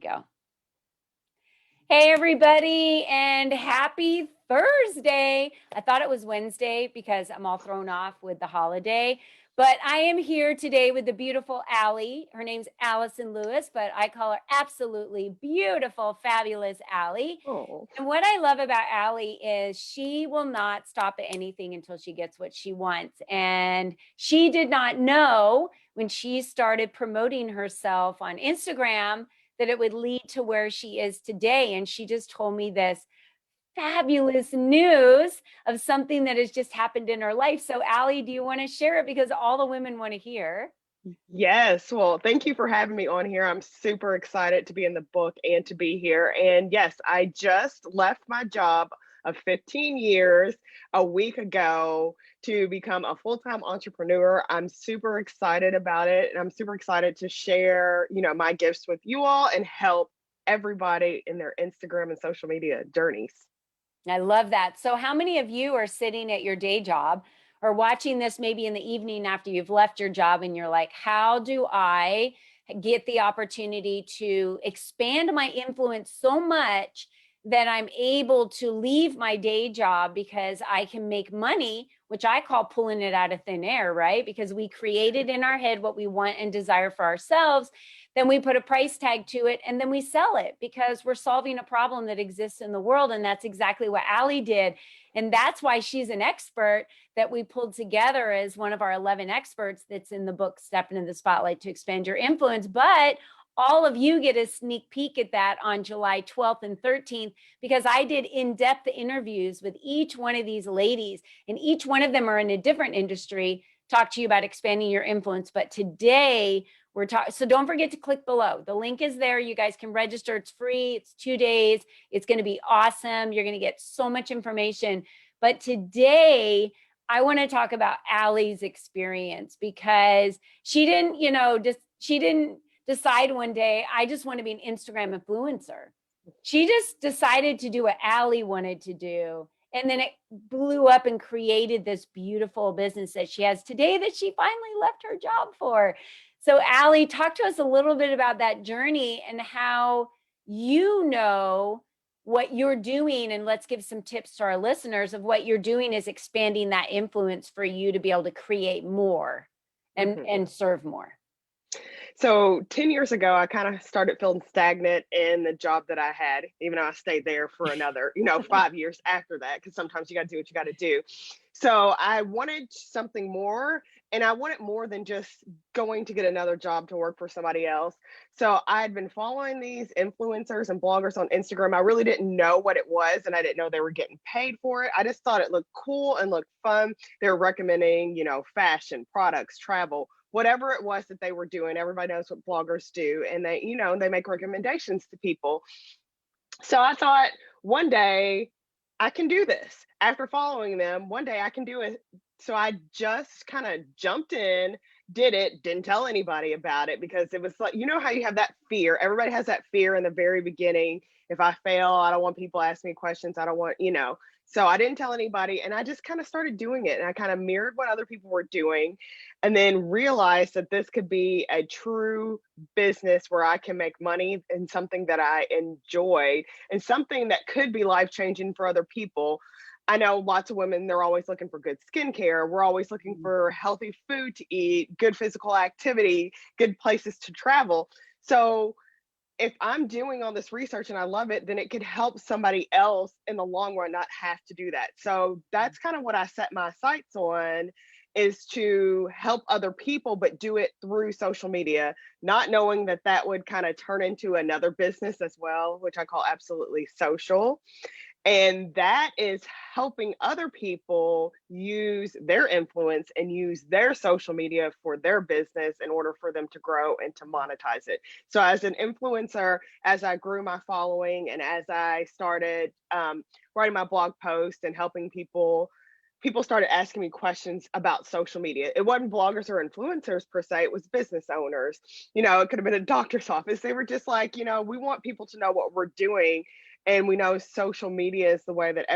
Go. Hey, everybody, and happy Thursday. I thought it was Wednesday because I'm all thrown off with the holiday, but I am here today with the beautiful Allie. Her name's Allison Lewis, but I call her absolutely beautiful, fabulous Allie. Oh, And what I love about Allie is she will not stop at anything until she gets what she wants. And she did not know when she started promoting herself on Instagram that it would lead to where she is today. And she just told me this fabulous news of something that has just happened in her life. So, Allie, do you want to share it? Because all the women want to hear. yes. Well, thank you for having me on here. I'm super excited to be in the book and to be here. And yes, I just left my job of 15 years a week ago to become a full-time entrepreneur. I'm super excited about it, and I'm super excited to share, my gifts with you all and help everybody in their Instagram and social media journeys. I love that. So, how many of you are sitting at your day job or watching this maybe in the evening after you've left your job and you're like, how do I get the opportunity to expand my influence so much that I'm able to leave my day job because I can make money, which I call pulling it out of thin air, right? Because we created in our head what we want and desire for ourselves. Then we put a price tag to it and then we sell it because we're solving a problem that exists in the world. And that's exactly what Allie did. And that's why she's an expert that we pulled together as one of our 11 experts that's in the book, Stepping in the Spotlight to Expand Your Influence. But all of you get a sneak peek at that on July 12th and 13th because I did in-depth interviews with each one of these ladies, and each one of them are in a different industry, talk to you about expanding your influence. But today we're talking, so don't forget to click below. The link is there. You guys can register. It's free. It's 2 days. It's going to be awesome. You're going to get so much information. But today, I want to talk about Allie's experience because she didn't, she didn't decide one day, I just want to be an Instagram influencer. She just decided to do what Allie wanted to do. And then it blew up and created this beautiful business that she has today that she finally left her job for. So, Allie, talk to us a little bit about that journey and how you know what you're doing. And let's give some tips to our listeners of what you're doing is expanding that influence for you to be able to create more Mhm. and serve more. So 10 years ago, I kind of started feeling stagnant in the job that I had, even though I stayed there for another, 5 years after that, because sometimes you got to do what you got to do. So I wanted something more, and I wanted more than just going to get another job to work for somebody else. So I had been following these influencers and bloggers on Instagram. I really didn't know what it was, and I didn't know they were getting paid for it. I just thought it looked cool and looked fun. They were recommending, fashion, products, travel, whatever it was that they were doing. Everybody knows what bloggers do, and they make recommendations to people. So I thought one day I can do this. After following them, one day I can do it. So I just kind of jumped in, did it, didn't tell anybody about it because it was like, how you have that fear. Everybody has that fear in the very beginning. If I fail, I don't want people asking me questions. I don't want. So I didn't tell anybody, and I just kind of started doing it, and I kind of mirrored what other people were doing, and then realized that this could be a true business where I can make money in something that I enjoy and something that could be life changing for other people. I know lots of women, they're always looking for good skincare. We're always looking for healthy food to eat, good physical activity, good places to travel. So if I'm doing all this research and I love it, then it could help somebody else in the long run not have to do that. So that's kind of what I set my sights on, is to help other people, but do it through social media, not knowing that that would kind of turn into another business as well, which I call absolutely social. And that is helping other people use their influence and use their social media for their business in order for them to grow and to monetize it. So, as an influencer, as I grew my following and as I started writing my blog post and helping people, people started asking me questions about social media. It wasn't bloggers or influencers per se, it was business owners. It could have been a doctor's office. They were just like, we want people to know what we're doing, and we know social media is the way that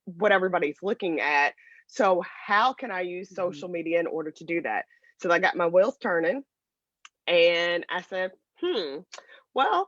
what everybody's looking at. So how can I use Mhm. social media in order to do that? So I got my wheels turning, and I said, well,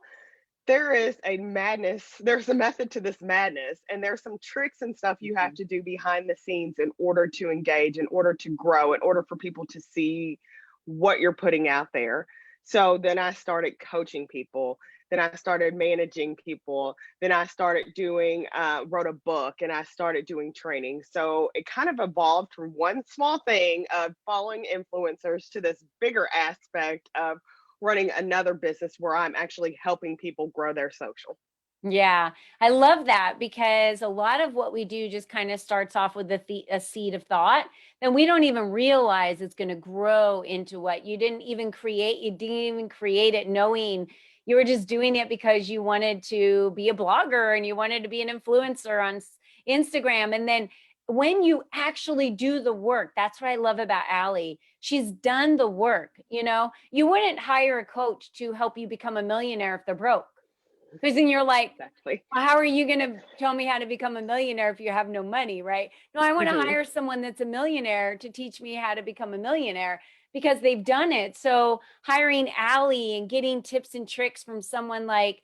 there is a madness. There's a method to this madness, and there's some tricks and stuff you have Mhm. to do behind the scenes in order to engage, in order to grow, in order for people to see what you're putting out there. So then I started coaching people. Then I started managing people. Then I started wrote a book, and I started doing training. So it kind of evolved from one small thing of following influencers to this bigger aspect of running another business where I'm actually helping people grow their social. Yeah, I love that because a lot of what we do just kind of starts off with a seed of thought. Then we don't even realize it's going to grow into what you didn't even create. You didn't even create it knowing you were just doing it because you wanted to be a blogger and you wanted to be an influencer on Instagram. And then when you actually do the work, that's what I love about Allie. She's done the work. You wouldn't hire a coach to help you become a millionaire if they're broke. Because then you're like, Exactly. well, how are you going to tell me how to become a millionaire if you have no money, right? No, I want to Hmm. hire someone that's a millionaire to teach me how to become a millionaire because they've done it. So hiring Allie and getting tips and tricks from someone like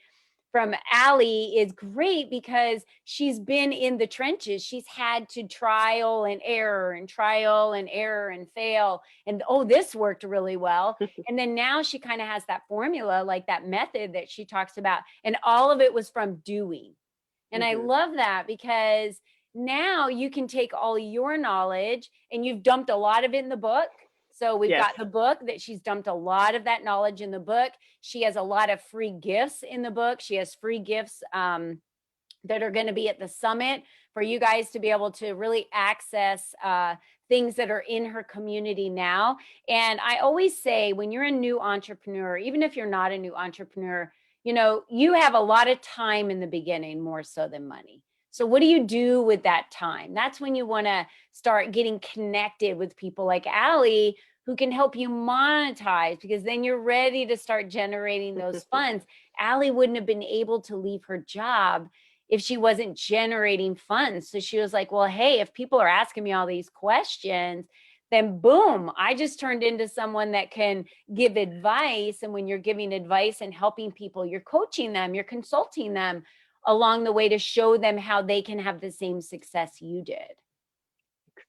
from Allie is great because she's been in the trenches. She's had to trial and error and fail. And oh, this worked really well. And then now she kind of has that formula, like that method that she talks about. And all of it was from doing. And I Hmm. love that because now you can take all your knowledge and you've dumped a lot of it in the book. So we've Yes. got the book that she's dumped a lot of that knowledge in the book. She has a lot of free gifts in the book. She has free gifts that are going to be at the summit for you guys to be able to really access things that are in her community now. And I always say, when you're a new entrepreneur, even if you're not a new entrepreneur, you have a lot of time in the beginning more so than money. So, what do you do with that time? That's when you want to start getting connected with people like Allie, who can help you monetize because then you're ready to start generating those funds. Allie wouldn't have been able to leave her job if she wasn't generating funds. So she was like, well, hey, if people are asking me all these questions, then boom, I just turned into someone that can give advice. And when you're giving advice and helping people, you're coaching them, you're consulting them along the way to show them how they can have the same success you did.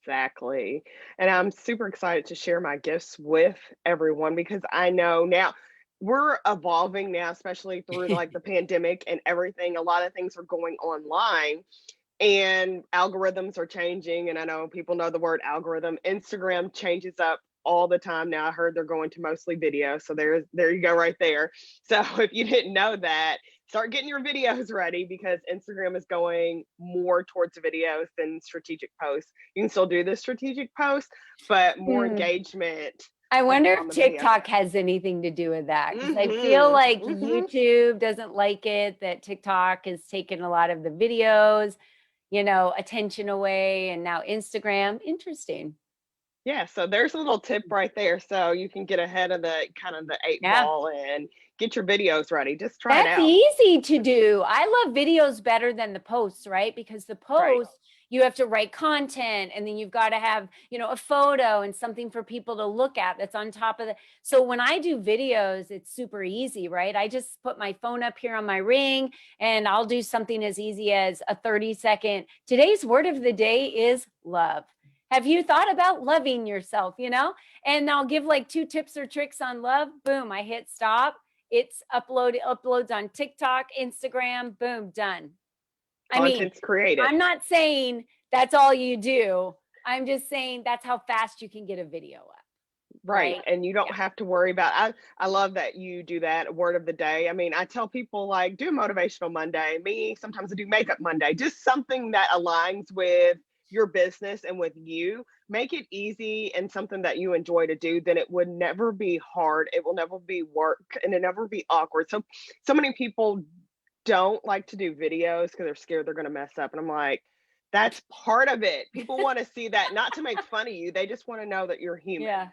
Exactly. And I'm super excited to share my gifts with everyone because I know now we're evolving now, especially through like the pandemic and everything. A lot of things are going online and algorithms are changing. And I know people know the word algorithm. Instagram changes up all the time now. I heard they're going to mostly video. So there you go right there. So if you didn't know that, start getting your videos ready because Instagram is going more towards videos than strategic posts. You can still do the strategic posts, but more Hmm. engagement I wonder on if the video TikTok side. has anything to do with that because I feel Mhm. like Mhm. YouTube doesn't like it, that TikTok has taken a lot of the videos, attention away. And now Instagram. Interesting. Yeah, so there's a little tip right there so you can get ahead of the kind of the 8 Yeah. ball and get your videos ready. Just try it That's out. easy to do. I love videos better than the posts, right? Because the Right. posts, you have to write content and then you've got to have, a photo and something for people to look at that's on top of the. So when I do videos, it's super easy, right? I just put my phone up here on my ring and I'll do something as easy as a 30-second. Today's word of the day is love. Have you thought about loving yourself, And I'll give like 2 tips or tricks on love. Boom, I hit stop, it's uploads on TikTok, Instagram, boom, done. I mean, Content's created. I'm not saying that's all you do. I'm just saying that's how fast you can get a video up, Right. right? And you Yeah. don't have to worry about I love that you do that word of the day. I mean, I tell people like do motivational Monday. Me, sometimes I do makeup Monday. Just something that aligns with your business and with you. Make it easy and something that you enjoy to do, then it would never be hard. It will never be work and it never be awkward. So many people don't like to do videos because they're scared they're gonna mess up. And I'm like, that's part of it. People want to see that, not to make fun of you. They just want to know that you're human. Yeah.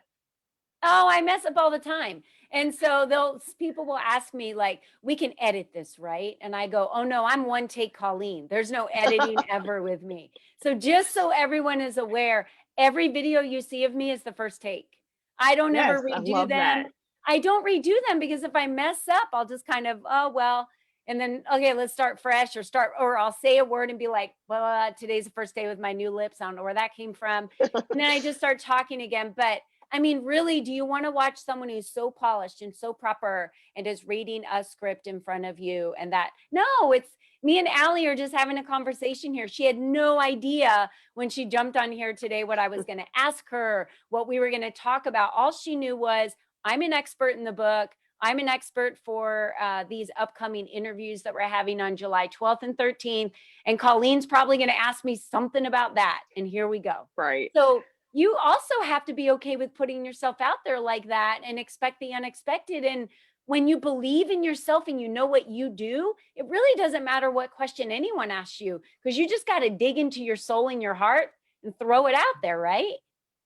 Oh, I mess up all the time. And so people will ask me like, "We can edit this, right?" And I go, "Oh no, I'm one take Colleen. There's no editing ever with me." So just so everyone is aware, every video you see of me is the first take. I don't ever Yes, I redo love them. that. I don't redo them because if I mess up, I'll just kind of, oh well. And then, okay, let's start fresh, or I'll say a word and be like, well, today's the first day with my new lips. I don't know where that came from. And then I just start talking again. But I mean, really, do you want to watch someone who's so polished and so proper and is reading a script in front of you? And that, no, it's me and Allie are just having a conversation here. She had no idea when she jumped on here today what I was going to ask her, what we were going to talk about. All she knew was, I'm an expert in the book. I'm an expert for these upcoming interviews that we're having on July 12th and 13th. And Colleen's probably going to ask me something about that. And here we go. Right. So you also have to be okay with putting yourself out there like that and expect the unexpected. And when you believe in yourself and you know what you do, it really doesn't matter what question anyone asks you, because you just got to dig into your soul and your heart and throw it out there, right?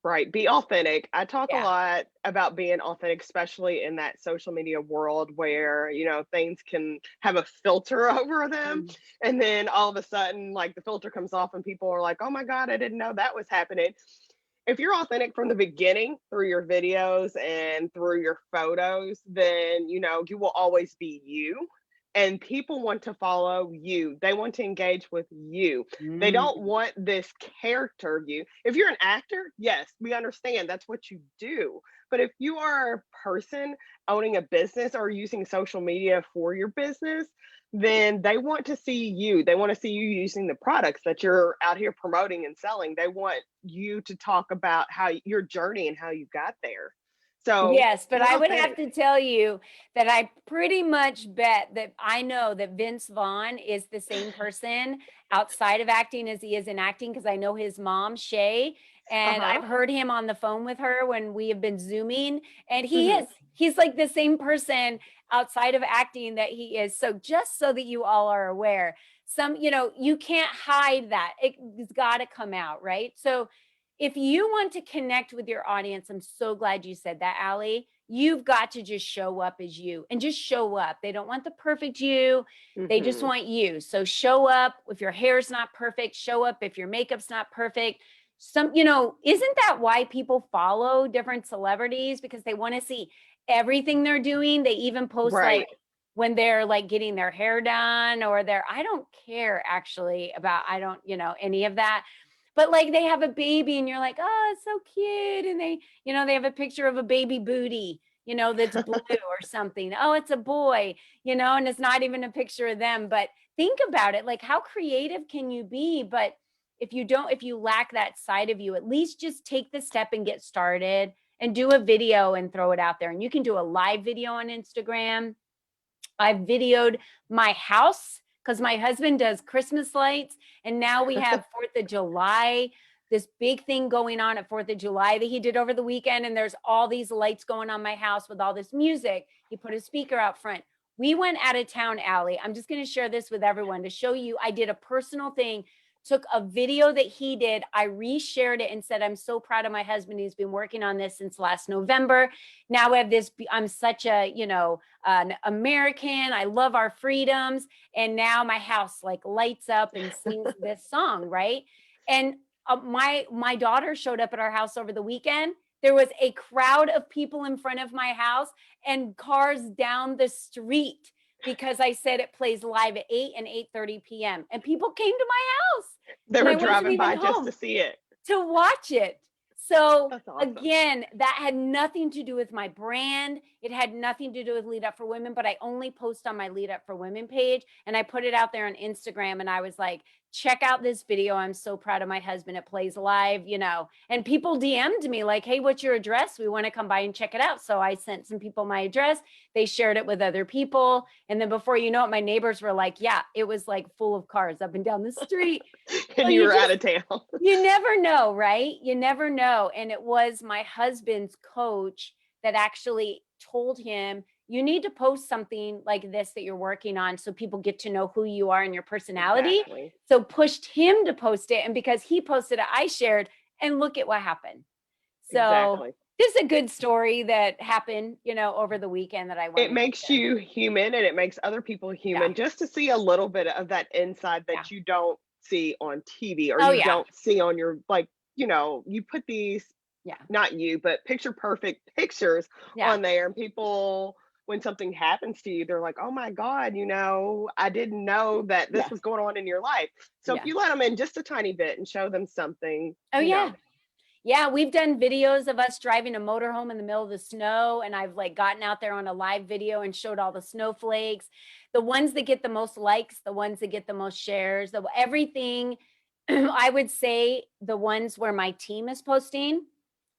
Right. Be authentic. I talk a Yeah. lot about being authentic, especially in that social media world where, things can have a filter over them. Mhm. And then all of a sudden, like the filter comes off and people are like, oh my God, I didn't know that was happening. If you're authentic from the beginning through your videos and through your photos, then, you will always be you. And people want to follow you. They want to engage with you. They don't Mm. want this character you. If you're an actor, yes, we understand that's what you do. But if you are a person owning a business or using social media for your business, then they want to see you. They want to see you using the products that you're out here promoting and selling. They want you to talk about how your journey and how you got there. So Yes, but be I would have authentic. to tell you that I pretty much bet that I know that Vince Vaughn is the same person outside of acting as he is in acting, because I know his mom, Shay, and Uh-huh. I've heard him on the phone with her when we have been Zooming, and Hmm. he's like the same person outside of acting that he is. So just so that you all are aware, you can't hide that. It's got to come out, right? So if you want to connect with your audience, I'm so glad you said that, Allie. You've got to just show up as you and just show up. They don't want the perfect you. They just Hmm. want you. So show up. If your hair's not perfect, show up. If your makeup's not perfect, isn't that why people follow different celebrities? Because they want to see everything they're doing. They even post like Right. when they're like getting their hair done, or I don't care actually about, I don't, any of that, but like they have a baby and you're like, oh, it's so cute. And they have a picture of a baby booty, that's blue or something. Oh, it's a boy, and it's not even a picture of them. But think about it, like how creative can you be? But if you lack that side of you, at least just take the step and get started and do a video and throw it out there. And you can do a live video on Instagram. I've videoed my house because my husband does Christmas lights. And now we have 4th of July, this big thing going on at 4th of July that he did over the weekend. And there's all these lights going on my house with all this music. He put a speaker out front. We went out of town, Allie. I'm just going to share this with everyone to show you. I did a personal thing, took a video that he did. I reshared it and said, I'm so proud of my husband. He's been working on this since last November. Now we have this. I'm such a, an American. I love our freedoms. And now my house like lights up and sings this song, right? And my daughter showed up at our house over the weekend. There was a crowd of people in front of my house and cars down the street because I said it plays live at 8 and 8:30 p.m. And people came to my house They when were I wasn't driving even by just home to see it. to watch it. So That's awesome. again, that had nothing to do with my brand. It had nothing to do with Lead Up for Women, but I only post on my Lead Up for Women page and I put it out there on Instagram and I was like, check out this video. I'm so proud of my husband. It plays live, and people DM'd me like, hey, what's your address? We want to come by and check it out. So I sent some people my address. They shared it with other people. And then before you know it, my neighbors were like, yeah, it was like full of cars up and down the street. So And you were out of town. you never know, right? You never know. And it was my husband's coach that actually told him, you need to post something like this that you're working on so people get to know who you are and your personality. Exactly. So pushed him to post it. And because he posted it, I shared, and look at what happened. So Exactly. this is a good story that happened, over the weekend that I It wanted to makes share. you human and it makes other people Yeah. human just to see a little bit of that inside Yeah. that you don't see on TV or Oh, you yeah. don't see on your, like, you put these, Yeah. not you, but picture perfect pictures Yeah. on there and people when something happens to you, they're like, oh my God, I didn't know that this Yeah. was going on in your life. So if Yeah. you let them in just a tiny bit and show them something, Oh, yeah. Yeah, we've done videos of us driving a motorhome in the middle of the snow, and I've like gotten out there on a live video and showed all the snowflakes. The ones that get the most likes, the ones that get the most shares, everything. I would say the ones where my team is posting,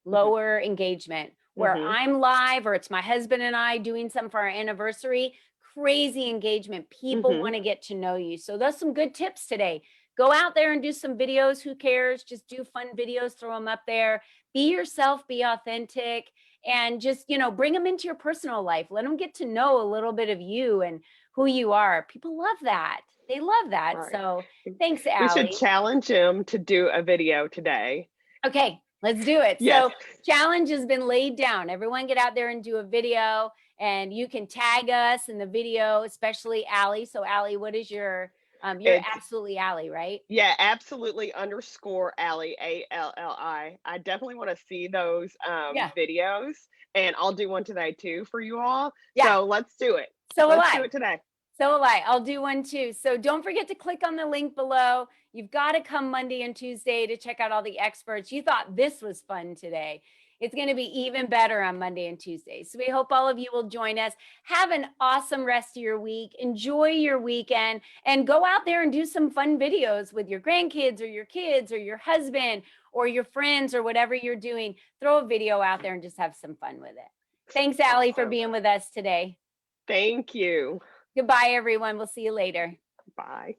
hmm lower engagement. Where hmm I'm live or it's my husband and I doing something for our anniversary, crazy engagement. People hmm want to get to know you. So those some good tips today. Go out there and do some videos. Who cares? Just do fun videos, throw them up there. Be yourself, be authentic, and just, bring them into your personal life. Let them get to know a little bit of you and who you are. People love that. They love that. Right. So thanks, We should Allie. challenge him to do a video today. Okay, let's do it. Yes. So challenge has been laid down. Everyone get out there and do a video, and you can tag us in the video, especially Allie. So Allie, what is you're It's absolutely Allie, right? Yeah, absolutely underscore Allie, Alli. I definitely want to see those Yeah. videos, and I'll do one today too for you all. Yeah. So let's do it. So will Let's do I. it today. So will I. I'll do one too. So don't forget to click on the link below. You've got to come Monday and Tuesday to check out all the experts. You thought this was fun today. It's going to be even better on Monday and Tuesday. So we hope all of you will join us. Have an awesome rest of your week. Enjoy your weekend and go out there and do some fun videos with your grandkids or your kids or your husband or your friends or whatever you're doing. Throw a video out there and just have some fun with it. Thanks, Allie, for Awesome. being with us today. Thank you. Goodbye, everyone. We'll see you later. Bye.